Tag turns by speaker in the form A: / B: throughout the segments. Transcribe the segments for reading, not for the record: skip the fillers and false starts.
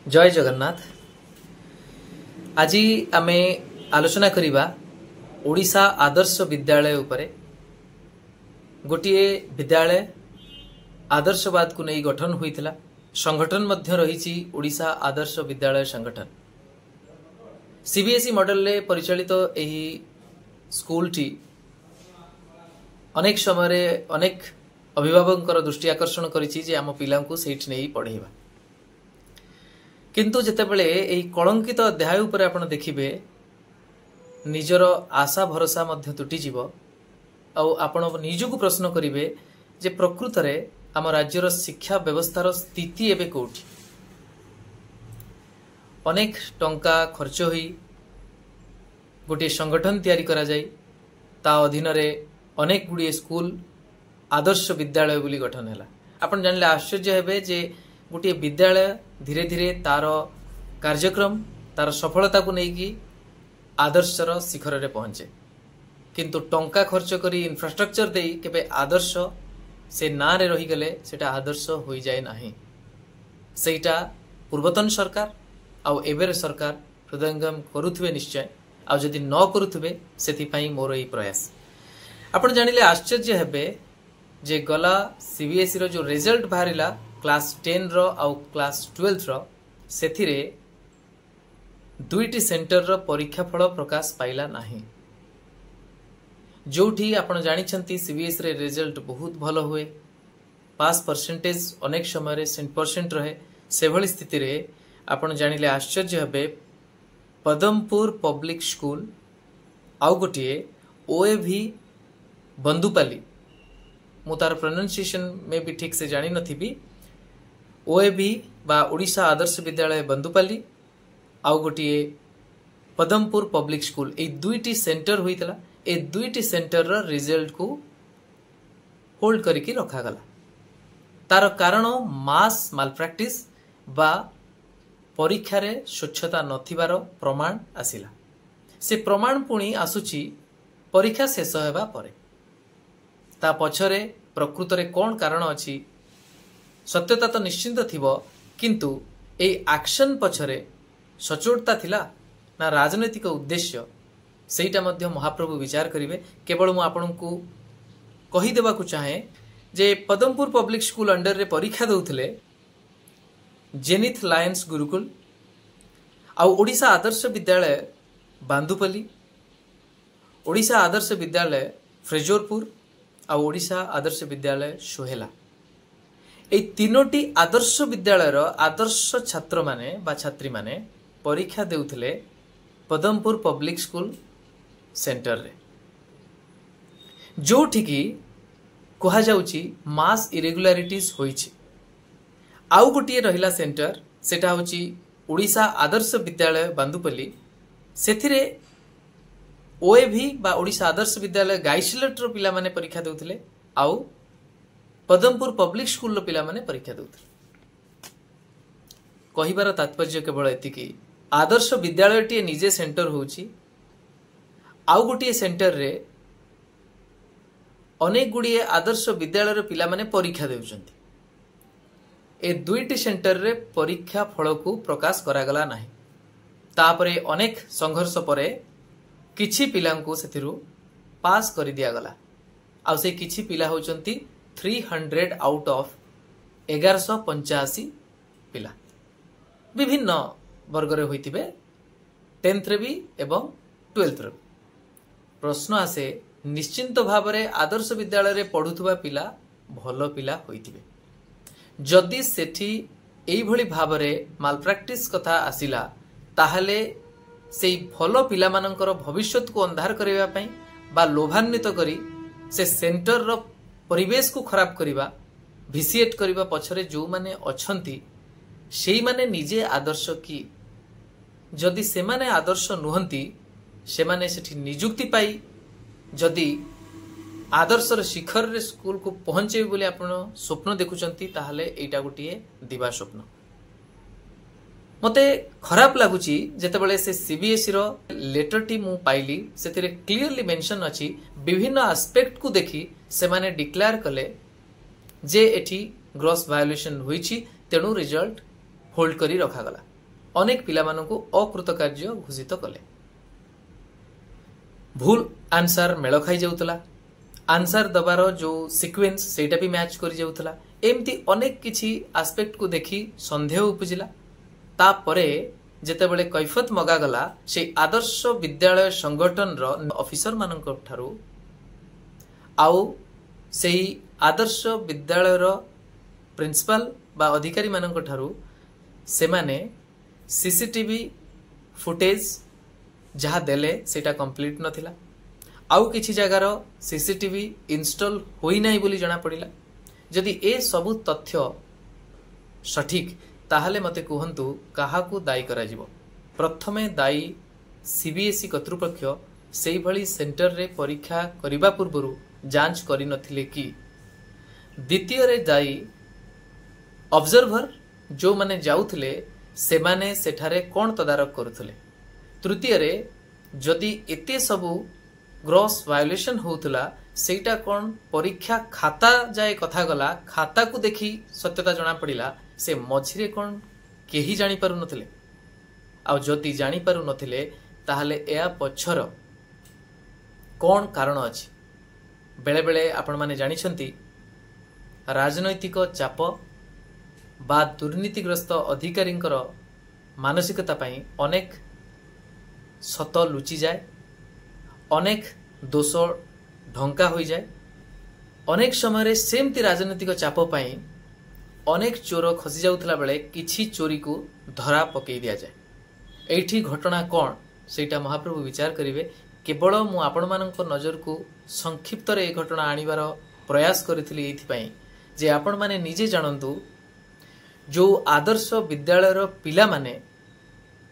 A: जय जगन्नाथ। आज आमे आलोचना करिबा ओडिशा आदर्श विद्यालय उपरे। गोटिए विद्यालय आदर्शवाद को नहीं गठन होइतिला। संगठन मध्य रही ओडिशा आदर्श विद्यालय संगठन। सीबीएसई मॉडल ले परिचालित एही स्कूल टी अनेक समय अनेक अभिभावक दृष्टि आकर्षण करिछि जे आम पिला को सेठ नहीं पढ़ेबा। किंतु जेतेबेले एही कलंकित अध्याय उपरे आपण देखिबे निजर आशा भरोसा मध्य तुटी जीवो आ आपण निजको प्रश्न करिवे जे प्रकृत रे आम राज्यर शिक्षा व्यवस्थार स्थिति एबे कोठी। अनेक टंका खर्च होई गोटे संगठन तैयारी करा जाय ता अधीन रे अनेक गुडी स्कूल आदर्श विद्यालय बोली गठन हैला। आपण जानले आश्चर्य हेबे जे गोटे विद्यालय धीरे धीरे तार कार्यक्रम तार सफलता को लेकिन आदर्शर शिखर रे पहुंचे, किंतु टंका खर्च करी इंफ्रास्ट्रक्चर दे केबे आदर्श से ना रे रही गले सेटा आदर्श होई जाए नाही। सेटा पूर्वतन सरकार आउ एबेर सरकार हृदयंगम करुथुवे निश्चय, आ जदि न करुथुवे सेति पई मोर एई प्रयास। आपण जानिले आश्चर्य हेबे जे गला सीबीएसई रो जो रिजल्ट बाहरिला क्लास 10 रो आउ क्लास 12 रो सेथिरे दुईटी सेंटर रो परीक्षा फल प्रकाश पाइला नाही। जोठी आपण जानि छंती सीबीएसई रे रिजल्ट बहुत भलो हुए, पास परसेंटेज अनेक समय रे 100% रहे। से भली स्थिति रे आपण जानिले आश्चर्य हेबे पदमपुर पब्लिक स्कूल आउ गोटिए ओएवी बंदुपाली, मु तार प्रोनाउंसिएशन में भी ठीक से जानी नथिबी। ओएवी बा ओडिशा आदर्श विद्यालय बंदुपाली आउ गोटिए पदमपुर पब्लिक स्कूल, ए दुईटी सेंटर होइतला। ए दुईटी सेंटर रो रिजल्ट को होल्ड करके रखा गला। तार कारण मास मालप्रैक्टिस बा परीक्षा रे स्वच्छता नथिबार प्रमाण आसिला। से प्रमाण पुणी आसुची परीक्षा शेष हेबा परे। ता पछरे प्रकृत रे कोन कारण अछि सत्यता तो निश्चिंत थिबो, किंतु ए एक्शन पछरे सचोटता थिला ना राजनैतिक उद्देश्य सेटा मध्य महाप्रभु विचार करिवे। केवल मु आपनकु कहि देबा को चाहे जे पदमपुर पब्लिक स्कूल अंडर रे परीक्षा दउथले जेनिथ लायंस गुरुकुल आ ओडिशा आदर्श विद्यालय बांदुपल्ली, ओडिशा आदर्श विद्यालय फ्रेजोरपुर आ ओडिशा आदर्श विद्यालय सोहेला। ए तीनोटी आदर्श विद्यालय आदर्श छात्र माने बा छात्री माने परीक्षा देउथले पदमपुर पब्लिक स्कूल सेंटर रे, जोठी की कहा जाउची मास इरेगुलारिटीज होईची। आउ गोटिए रहिला सेंटर सेटा होची ओडिशा आदर्श विद्यालय बांदुपल्ली। सेथिरे ओएवी बा ओडिशा आदर्श विद्यालय गाइसिलेट रो पिला माने परीक्षा देउथले, आउ पदमपुर पब्लिक स्कूल रो पिला माने परीक्षा देउथले। कहिबार तात्पर्य केवल एतिकी आदर्श विद्यालय टी निजे सेंटर होउची, आउ गोटिए सेंटर रे अनेक गुड़िए आदर्श विद्यालय रो पिला माने परीक्षा देउचंती। ए दुईटी सेंटर रे परीक्षा फल को प्रकाश करागला नाही। तापरे अनेक संघर्ष परे किछि पिलांको सेथिरु पास करि दिया गला। आ से किछि पिला होचंती 300 आउट ऑफ 1185 पिला। विभिन्न वर्ग रे होइतिबे 10th रे भी एवं 12th रे। प्रश्न आसे निश्चिंत भावरे आदर्श विद्यालय रे पढुथुबा पिला भलो पिला होइतिबे। जदि सेठी एई भली भावरे मालप्रैक्टिस कथा आसिला ताहले सेई भलो पिला मानकर भविष्यत को अंधार करिवा पई बा लोभान्वित करी से सेंटर रो परिवेश को खराब करिवा भिसिएट करिवा पछरे जो माने अछंती सेई माने निजे आदर्श की। जदि से माने आदर्श नुहंती से माने सेठी नियुक्ति पाई जदि आदर्शर शिखर रे स्कूल को पहुंचे बोले आपण स्वप्न देखुचंती ताहले एटा गोटिए दिवा स्वप्न। मते खराब लागुची जेतेबेले से सीबीएसई रो लेटर टी मु पाइली सेतिरे क्लियरली मेंशन अछि विभिन्न एस्पेक्ट को देखि से माने डिक्लेयर कले जे एठी ग्रॉस वायोलेशन होईची, तेनु रिजल्ट होल्ड करी रखा गला। अनेक पिलामानंकु अकृतकार्य घोषित कले। भूल आंसर मेल खाई जाउतला, आंसर दबार जो सिक्वेन्स सेटा भी मैच करि जाउतला। एमती अनेक किछि एस्पेक्ट को देखि संदेह उपजिला। तापरे जेतेबेले कैफत मगा गला से आदर्श विद्यालय संगठन रो ऑफिसर मानक ठारू आउ सेही आदर्श विद्यालय रो प्रिंसिपल बा अधिकारी मानक ठारू से माने सीसीटीवी फुटेज जहा देले सेटा कंप्लीट नथिला। आउ किछि जगार सीसीटीवी इंस्टॉल होई नाही बोली जणा पड़िला। जदि ए सबु तथ्य सठिक ताहले मते कहंतु काहाकू दायी करा जिवो। प्रथमे दायी सीबीएसई कर्तृपक्ष सेही भली सेंटर रे परीक्षा करिबा पूर्वरु जांच करि नथिले कि। द्वितीय रे दायी ऑब्जर्वर जो माने जाउथले से माने सेठारे कोन तदारक करुथले। तृतीय रे जदि एते सबु ग्रॉस वायोलेशन होउथला सेटा कोन परीक्षा खाता जाए कथा गला, खाता को देखि सत्यता जणा पड़िला से मझिरे कोन केही जानी पारु नथिले। आ जदि जानी पारु नथिले ताहले एया पछर कोन कारण अछि। बेले बेले आपण माने जानि छंती राजनैतिक चाप बा दुर्नीतिग्रस्त अधिकारींकर मानसिकता पई अनेक सत लुचि जाए, अनेक दोष ढंका हो जाए। अनेक समय सेमती राजनीतिक चाप पाई अनेक चोर खसी जाउथला बेले किछि चोरी को धरा पकई दिया जाए। एठी घटना कौन सेटा महाप्रभु विचार करिवे। केवल मु आपण मानक नजर को संक्षिप्त रे ए घटना आनिबार प्रयास करिथिली एथि पई जे आपण माने निजे जानंतु जो आदर्श विद्यालय रो पिला माने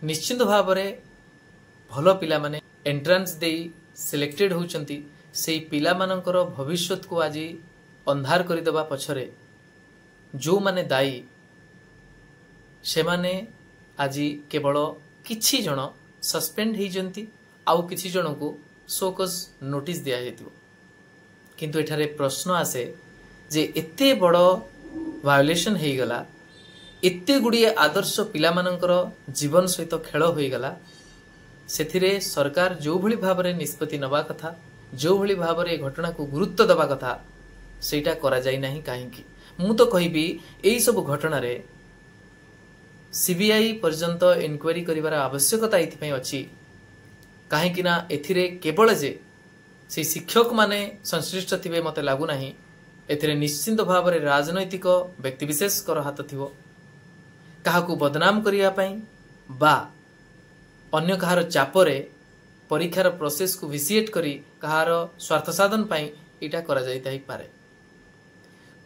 A: निश्चित भाव रे भलो पिला माने एंट्रांस देई सिलेक्टेड होउचंती सेई पिला मानकर भविष्यत को आज अंधार करि देबा पछरे जो माने दायी से माने आज केवल किछि जण सस्पेंड ही जंती आउ किछि जण को सोकस नोटिस दिया जेतिबो। किंतु एठारे प्रश्न आसे जे एते बड़ो वायोलेशन हेई गला, एते गुडिये आदर्श पिला मानकर जीवन सहित खेल होई गला, सेथिरे सरकार जो भली भाबरे निष्पत्ति नबा कथा, जो भली भाबरे घटना को गुरुत्व दबा कथा सेटा करा जाई नाही। काहेकि मु तो कहिबी एई सब घटना रे सीबीआई पर्यंत इनक्वारी करिवार आवश्यकता एथिपई अछि। काहेकि ना एथिरे केवल जे से शिक्षक माने संश्लिष्ट थिबे मते लागु नाही। एथिरे निश्चित भाबरे राजनैतिक व्यक्तिविशेष कर हाथ थिबो। काहाकू बदनाम करिया पई बा अन्य कहार चापरे परीक्षार प्रोसेस को विसिएट करी कहार स्वार्थ साधन पाई इटा करा जाई ताई पारे।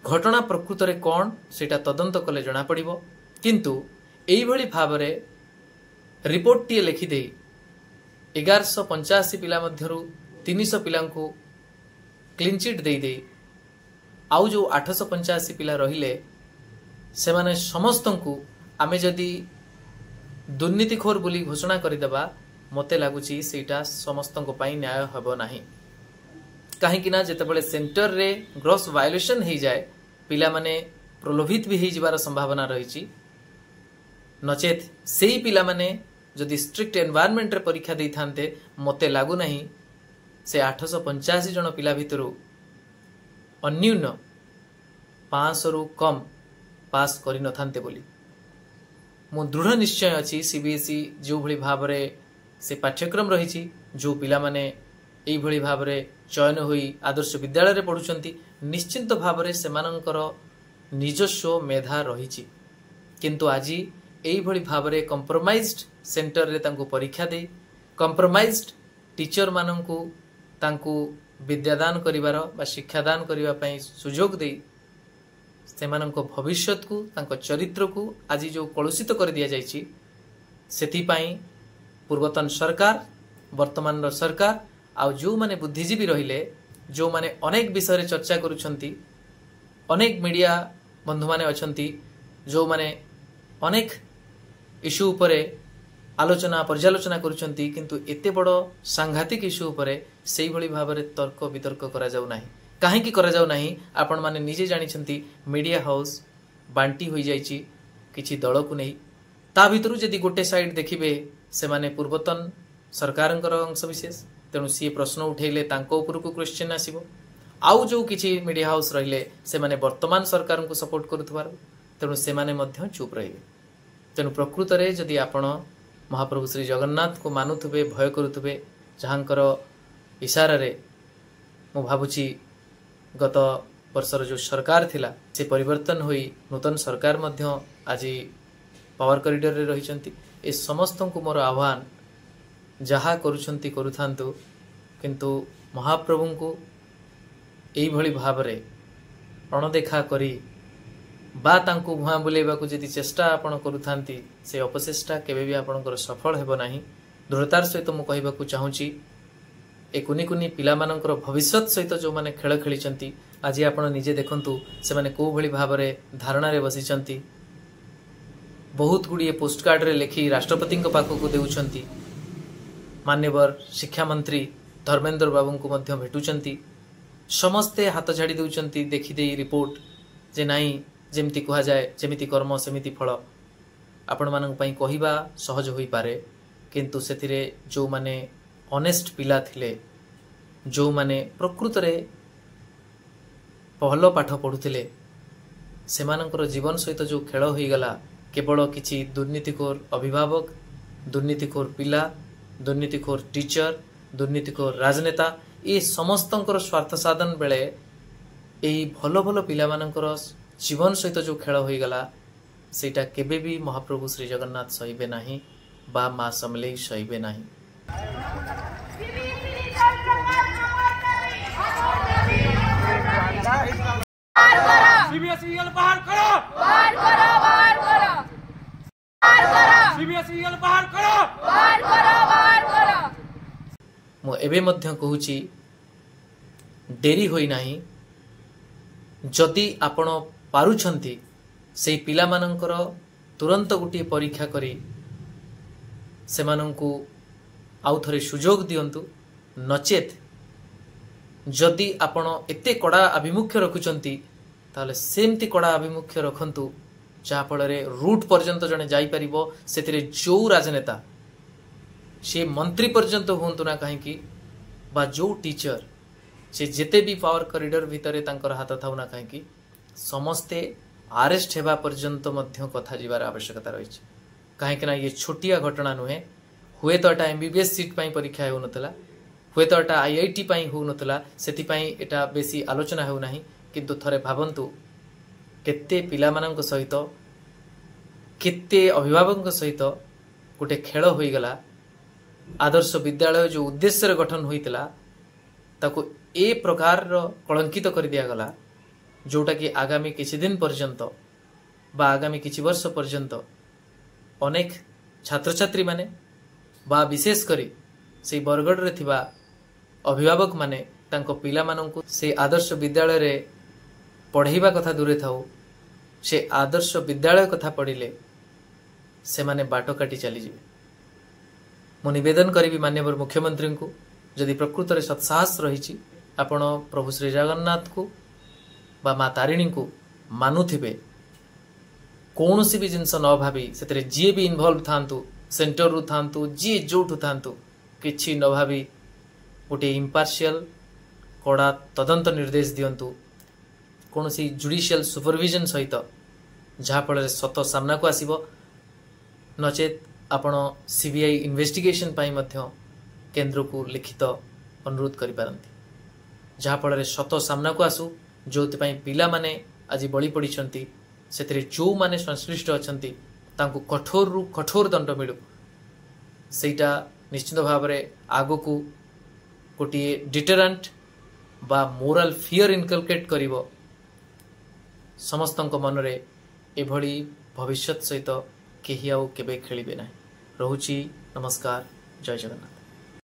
A: घटना प्रकृत रे कोन सेटा तदंत कले जणा पड़िबो। किंतु एई भली भाबरे रिपोर्ट टी लिखि देई 1185 पिला मध्यरु 300 पिलांकु क्लीन चिट देई देई आउ जो 885 पिला रहिले से माने समस्तंकु आमे जदी दुर्नीतिखोर बोली घोषणा करदेबा मते लागुची सेटा समस्तंको पाई न्याय हबो नाही। काहेकि ना जेतेबेले सेंटर रे ग्रॉस वायोलेशन हो जाए पिला माने प्रलोभित भी हो जिबार संभावना रही। नचेत सेही पिला माने जदि स्ट्रिक्ट एनवायरनमेंट रे परीक्षा देई थांते मते लागु नाही से 885 जन पिला भितरु अन्यून 500 रु कम पास करि नथांते बोली मो दृढ़ निश्चय अच्छी। सीबीएसई जो भली भावरे से पाठ्यक्रम रही जो पिला माने एई भली भावरे चयन होई आदर्श विद्यालय रे पढुचंती निश्चित भावरे सेमानंकर निजस्व मेधा रही। किंतु आज एई भली भावरे कंप्रोमाइज्ड सेंटर रे तांको परीक्षा दे कंप्रोमाइज्ड टीचर मानंकु तांको विद्यादान करिवार बा शिक्षादान करिवा पई सुजोग दे सेमानंको भविष्यत को तांको चरित्र को आज जो कलुषित कर दिया जाइछि सेथि पई पूर्वतन सरकार वर्तमान सरकार आ जो माने बुद्धिजीवी रहिले जो माने अनेक विषय रे चर्चा करूछंती अनेक मीडिया बंधु माने अछंती जो माने अनेक इश्यू उपरे आलोचना पर्यालोचना करूछंती किंतु एते बड़ो सांघातिक इश्यू उपरे सेही भली भाबरे तर्क वितर्क करा जाउ नाही। काहेकि करा जाउ नाही आपण माने निजे जानि छंती मीडिया हाउस बांटी होई जाइछि किछि दल को नहीं ता भितरु जदि गोटे साइड देखिबे से माने पूर्वतन सरकारंकर अंशविशेष तेणु सी प्रश्न उठेले तांको उपरकू क्वेश्चन आसीबो आउ जो किछि मीडिया हाउस रहिले से माने वर्तमान सरकार को सपोर्ट करुथबार तेणु से माने मध्य चुप रहिबे तेणु प्रकृत रे जदि आपण महाप्रभु श्री जगन्नाथ को मानुथबे भय करुथबे जहांकर इशारा रे मु भाबुची गत वर्षर जो सरकार थिला से परिवर्तन होई नूतन सरकार मध्य आज पावर कॉरिडोर रे रहिचंती ए समस्त को मोर आह्वान जहा करुछंती करुथांतु किंतु महाप्रभु को एई भली भाबरे अणदेखा करी बा तांको भुआ बुलेबा को जदि चेष्टा आपण करुथांती से अपचेष्टा केबे भी आपणकर सफल हेबो नाही दृढ़तार सहित मु कहबाकू चाहूची ए कुनी कुनी पिला मानकर भविष्यत सहित जो माने खेल खेलिचंती आज आपण निजे देखंतु से माने को भली भाबरे धारणा रे बसिचंती बहुत गुड़िए पोस्टकार्ड रे लिखि राष्ट्रपति पाखक को देउछंती मान्यवर शिक्षा मंत्री धर्मेंद्र बाबू को मध्य भेटुचंती समस्ते हाथ झाड़ी देउचंती देखि देई रिपोर्ट जे नाही जेमती कहा जाए जेमिति कर्म सेमिति फल आपण मानक पई कहिबा सहज होई पारे किंतु सेथिरे जो माने ऑनेस्ट पिला थिले जो माने प्रकृत रे पहलो पाठ पढुथिले सेमानकर जीवन सहित जो खेल होई गला केवल किछि दुर्नीतिखोर अभिभावक दुर्नीतिखोर पिला दुर्नीतिखोर टीचर दुर्नीतिखोर राजनेता ये समस्तंकर स्वार्थ साधन बेले एही भलो भलो पिला मानकर जीवन सहित जो खेल होई गला सेटा केबे भी महाप्रभु श्री जगन्नाथ सहिबे नाही बा मां समलेई सहिबे नाही।
B: सीबीएसईएल बाहर करो, बाहर करो, बाहर करो, बाहर करो, सीबीएसईएल बाहर करो, बाहर करो, बाहर करो।
A: मु एबे मध्य कहूची डेरी होई नाही जदि आपण पारुछंती सेई पिला मानकर तुरंत गोटे परीक्षा करी सेमानंकु आउ थरे सुजोग दियंतु नचेत जदि आपण एते कड़ा अभिमुख्य रखुचंती ताले सेमती कड़ा अभिमुख्य रखंतु जहा फଳରେ रूट पर्यंत जने जाई परिबो सेतिरे जो राजनेता से मंत्री पर्यंत होंतु ना कहीं की बा जो टीचर से जेते भी पावर कॉरिडोर भितरे तांकर हाथ थाउ ना कहीं की समस्ते अरेस्ट हेबा पर्यंत मध्य कथा जीवार आवश्यकता रही कहीं ना ये छोटिया घटना नुहे हुए तो एटा एमबीबीएस सीट पाई परीक्षा हो नथला हुए तो एटा आईआईटी पाई हो नथला सेति पाई एटा बेसी आलोचना हो नाही किंतु थरे भाबंतु केते पिला मानक सहित केते अभिभावक सहित गोटे खेल होई गला आदर्श विद्यालय जो उद्देश्य रे गठन होइतला ताको ए प्रकार कलंकित कर दिया गला जोटा कि आगामी किछि दिन पर्यंत बा आगामी किछि वर्ष पर्यंत अनेक छात्र छात्री माने बा विशेष करी से बरगढ़ रे थिबा अभिभावक माने तांको पिला मानंकु से आदर्श विद्यालय रे पढ़ाइबा कथा दूरे थाउ से आदर्श विद्यालय कथा पढ़िले से माने बाटो काटी चली जिवे मु निवेदन करी माननीय मुख्यमंत्री को जदि प्रकृत रे सत्साहस रही आपण प्रभु श्री जगन्नाथ को बा मां तारिणी को मानुथिबे कौन सी भी जिनस न भावी से जी भी इनवॉल्व थांतु सेंटर रु थांतु जी जोठु थांतु किछि न भावी गोटे इम्पार्शियल कड़ा तदंत निर्देश दियंतु कौन सी जुडिशियल सुपरविजन सहित जहाँफल सत सामना को आसीबो नचेत आपण सीबीआई इन्वेस्टिगेशन पाई मध्य केंद्र को लिखित अनुरोध करि पारंती जहाँफल सत सामना को आसू जो पिला माने आज बलि पड़िछंती से जो माने संश्लिष्ट अछंती तांको कठोर रु कठोर दंड मिलू सेटा निश्चित भाव में आगो को गोटे डिटरेंट बा मोरल फियर इनकलकेट करिवो समस्तंक मनरे एभली भविष्यत सहित केही आउ केबे खेलिबे नाही। रहुची नमस्कार, जय जगन्नाथ।